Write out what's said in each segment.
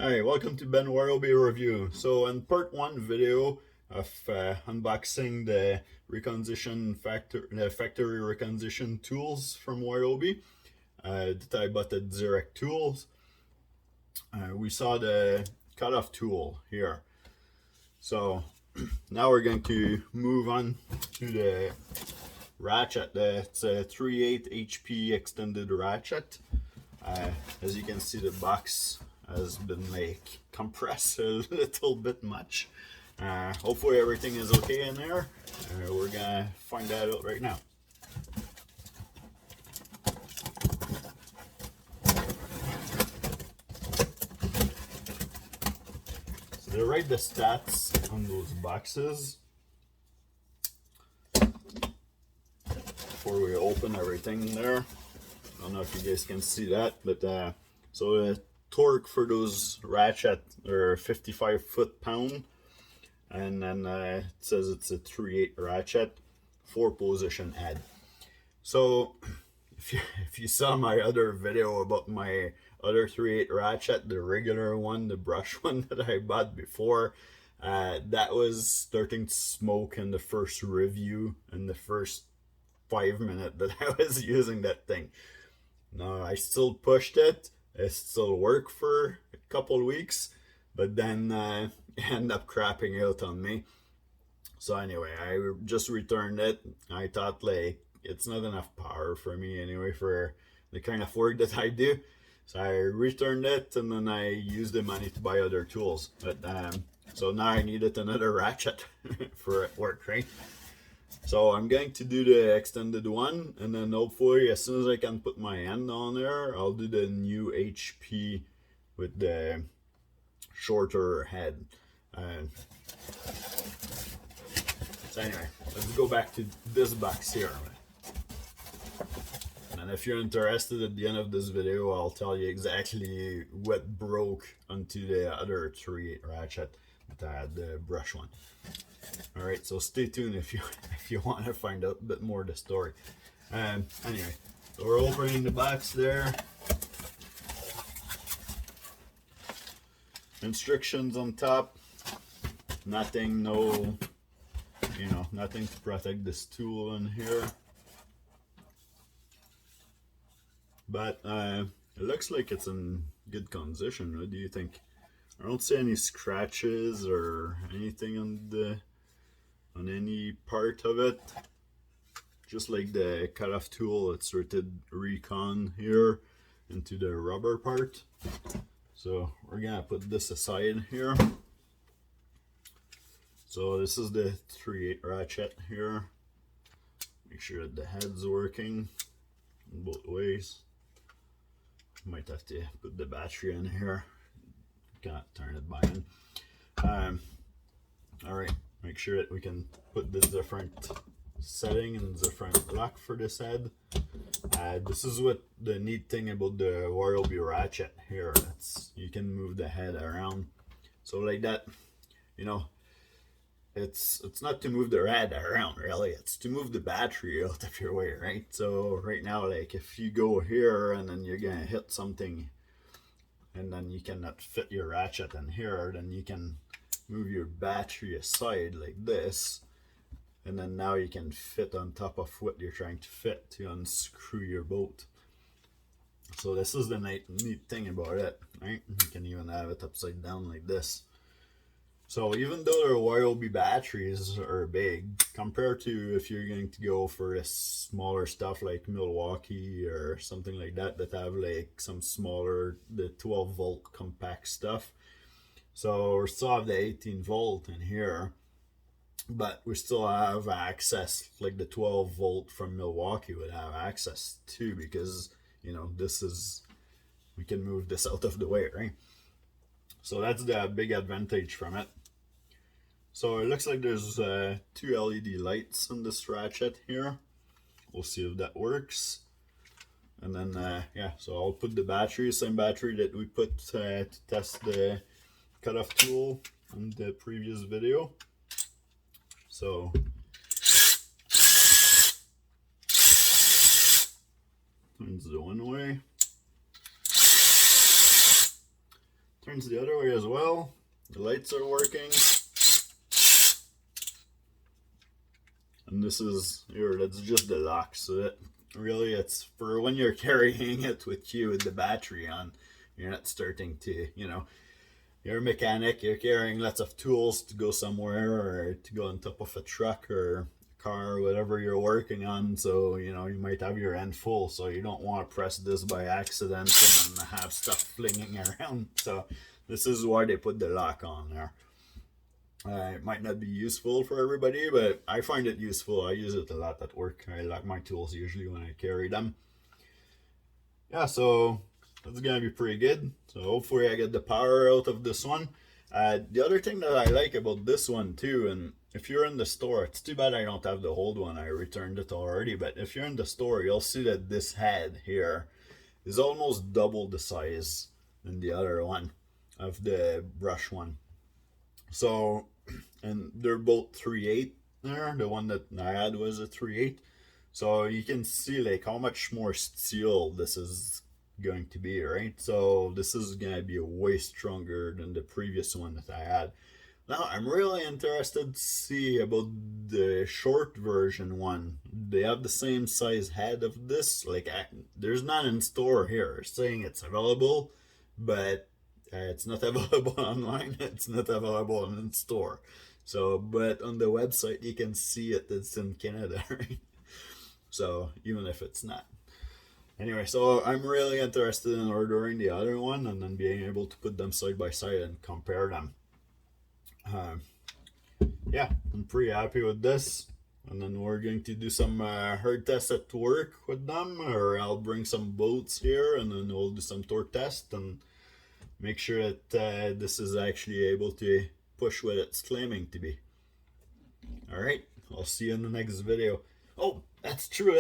Hi, welcome to Ben Ryobi review. So in part one video of unboxing the factory reconditioned tools from Ryobi that I bought at Direct Tools, we saw the cutoff tool here. So now we're going to move on to the ratchet. It's a 3/8 HP extended ratchet. As you can see, the box has been like compressed a little bit much. Hopefully everything is okay in there. We're gonna find that out right now. So they write the stats on those boxes before we open everything there. I don't know if you guys can see that, but so the torque for those ratchet are 55 foot-pound, and then it says it's a 3/8 ratchet, 4-position head. So if you saw my other video about my other 3/8 ratchet, the regular one, the brush one that I bought before, that was starting to smoke in the first review in the first 5 minutes that I was using that thing. No, I still pushed it. It still worked for a couple weeks, but then it ended up crapping out on me. So anyway, I just returned it. I thought like it's not enough power for me anyway for the kind of work that I do. So I returned it, and then I used the money to buy other tools. But so now I needed another ratchet for it work, right? So I'm going to do the extended one, and then hopefully as soon as I can put my hand on there, I'll do the new HP with the shorter head. So anyway, let's go back to this box here. And if you're interested, at the end of this video, I'll tell you exactly what broke onto the other 3/8 ratchet, the brush one. All right, so stay tuned if you want to find out a bit more of the story. Anyway, so we're opening the box there. Instructions on top. Nothing, nothing to protect this tool in here. But it looks like it's in good condition. What do you think? I don't see any scratches or anything on any part of it. Just like the cutoff tool, it's rated recon here into the rubber part. So we're gonna put this aside here. So this is the 3/8 ratchet here. Make sure that the head's working in both ways. Might have to put the battery in here. Can't turn it by in. All right, make sure that we can put this different setting and different lock for this head. This is what the neat thing about the Ryobi ratchet here. You can move the head around. So like that, it's not to move the head around really, it's to move the battery out of your way, right? So right now, like if you go here and then you're gonna hit something and then you cannot fit your ratchet in here, then you can move your battery aside like this, and then now you can fit on top of what you're trying to fit to unscrew your bolt. So this is the neat thing about it, right? You can even have it upside down like this. So even though the Ryobi batteries are big, compared to if you're going to go for this smaller stuff like Milwaukee or something like that have like some smaller, the 12 volt compact stuff. So we still have the 18 volt in here, but we still have access, like the 12 volt from Milwaukee would have access to, because we can move this out of the way, right? So that's the big advantage from it. So it looks like there's 2 LED lights on this ratchet here. We'll see if that works. And then yeah, so I'll put the battery, same battery that we put to test the cutoff tool in the previous video. So turns the one way, turns the other way as well. The lights are working. And this is here, that's just the lock. So that really it's for when you're carrying it with you with the battery on. You're not starting to, you know, you're a mechanic, you're carrying lots of tools to go somewhere or to go on top of a truck or car or whatever you're working on. So, you know, you might have your hand full, so you don't want to press this by accident and then have stuff flinging around. So this is why they put the lock on there. It might not be useful for everybody, but I find it useful. I use it a lot at work. I lock my tools usually when I carry them. Yeah, so that's gonna be pretty good. So hopefully I get the power out of this one. The other thing that I like about this one too, and if you're in the store, it's too bad I don't have the old one. I returned it already, but if you're in the store, you'll see that this head here is almost double the size than the other one of the brush one. So, and they're both 3/8 there. The one that I had was a 3/8. So you can see like how much more steel this is going to be, right? So this is gonna be way stronger than the previous one that I had. Now I'm really interested to see about the short version one. They have the same size head of this. Like there's not in store here. It's saying it's available, but it's not available online. It's not available in store. So, but on the website you can see it. It's in Canada, right? So even if it's not. Anyway, so I'm really interested in ordering the other one and then being able to put them side by side and compare them. Yeah, I'm pretty happy with this. And then we're going to do some herd tests at work with them, or I'll bring some bolts here and then we'll do some torque test and make sure that this is actually able to push what it's claiming to be. Alright, I'll see you in the next video. Oh, that's true,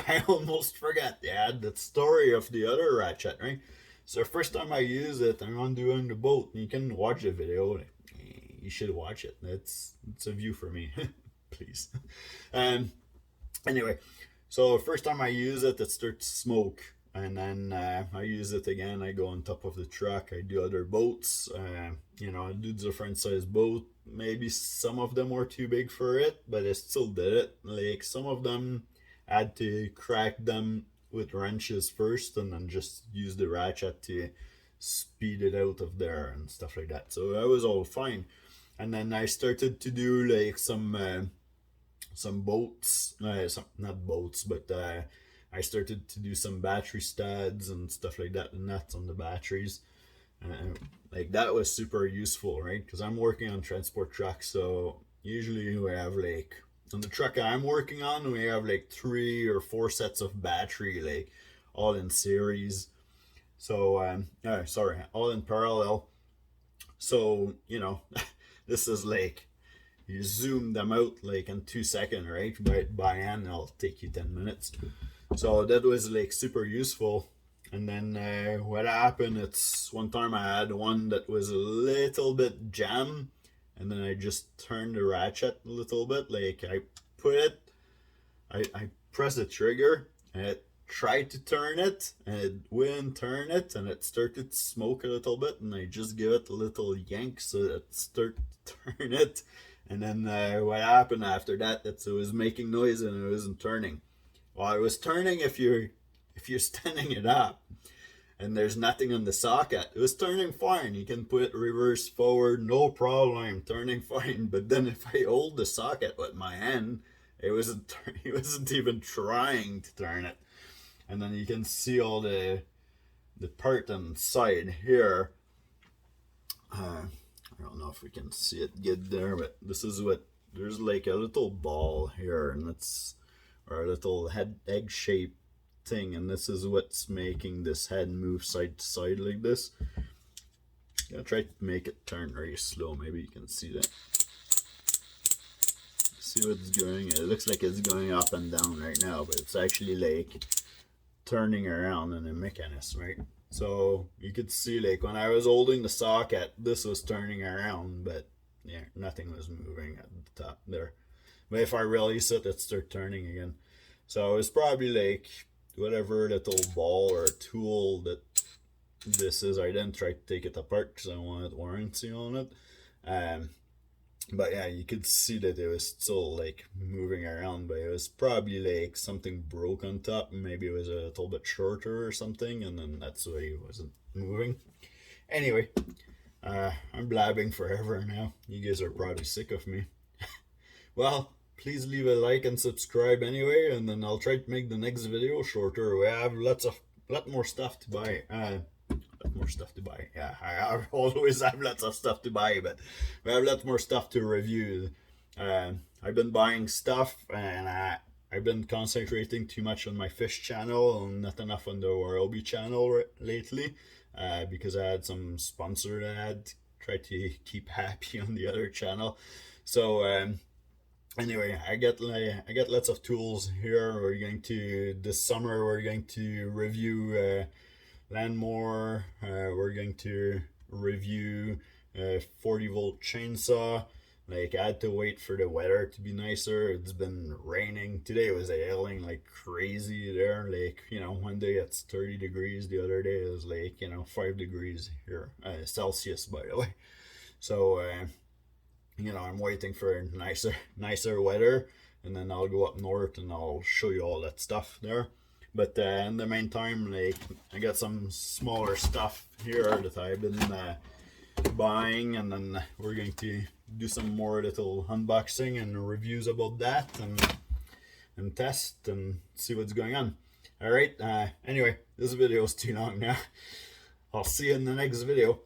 I almost forgot. Yeah, the story of the other ratchet, right? So first time I use it, I'm undoing the bolt. You can watch the video. You should watch it. It's a view for me. Please. Anyway, so first time I use it, it starts to smoke. And then I use it again. I go on top of the truck. I do other boats. You know, I do different size boat. Maybe some of them were too big for it, but I still did it. Like some of them I had to crack them with wrenches first and then just use the ratchet to speed it out of there and stuff like that. So that was all fine. And then I started to do like some boats, not boats, but I started to do some battery studs and stuff like that, nuts on the batteries. Like that was super useful, right? Because I'm working on transport trucks, so usually we have like on the truck I'm working on, we have like 3 or 4 sets of battery, like all in series. So sorry, all in parallel. So you know, this is like you zoom them out like in 2 seconds, right? By hand, it'll take you 10 minutes. So that was like super useful. And then what happened, it's one time I had one that was a little bit jammed, and then I just turned the ratchet a little bit. Like I put it, I pressed the trigger and it tried to turn it and it wouldn't turn it, and it started to smoke a little bit, and I just give it a little yank so it started to turn it. And then what happened after that, it was making noise and it wasn't turning. Well, it was turning if you're standing it up and there's nothing on the socket. It was turning fine. You can put reverse forward, no problem, turning fine. But then if I hold the socket with my hand, it wasn't even trying to turn it. And then you can see all the part inside here. I don't know if we can see it good there, but this is what, there's like a little ball here, and it's, or a little egg shaped thing, and this is what's making this head move side to side like this. I'll try to make it turn very slow. Maybe you can see that. See what's going. It looks like it's going up and down right now, but it's actually like turning around in a mechanism, right? So you could see like when I was holding the socket, this was turning around, but yeah, nothing was moving at the top there. But if I release it, it starts turning again. So it's probably like whatever little ball or tool that this is. I didn't try to take it apart because I wanted warranty on it. Um, but yeah, you could see that it was still like moving around, but it was probably like something broke on top. Maybe it was a little bit shorter or something, and then that's why it wasn't moving. Anyway, I'm blabbing forever now. You guys are probably sick of me. Well, please leave a like and subscribe anyway, and then I'll try to make the next video shorter. We have lot more stuff to buy. Lot more stuff to buy. Yeah, I always have lots of stuff to buy, but we have lots more stuff to review. I've been buying stuff, and I've been concentrating too much on my fish channel and not enough on the Ryobi channel lately, because I had some sponsor that I had tried to keep happy on the other channel. So anyway, I got lots of tools here. We're going to this summer. We're going to review Landmore. We're going to review 40-volt chainsaw. Like, I had to wait for the weather to be nicer. It's been raining. Today it was hailing like crazy there. Like, you know, one day it's 30 degrees. The other day it was like, you know, 5 degrees here. Celsius, by the way. So, you know, I'm waiting for nicer weather. And then I'll go up north and I'll show you all that stuff there. But in the meantime, like, I got some smaller stuff here that I've been buying, and then we're going to do some more little unboxing and reviews about that, and test and see what's going on. All right. Anyway, this video is too long now. I'll see you in the next video.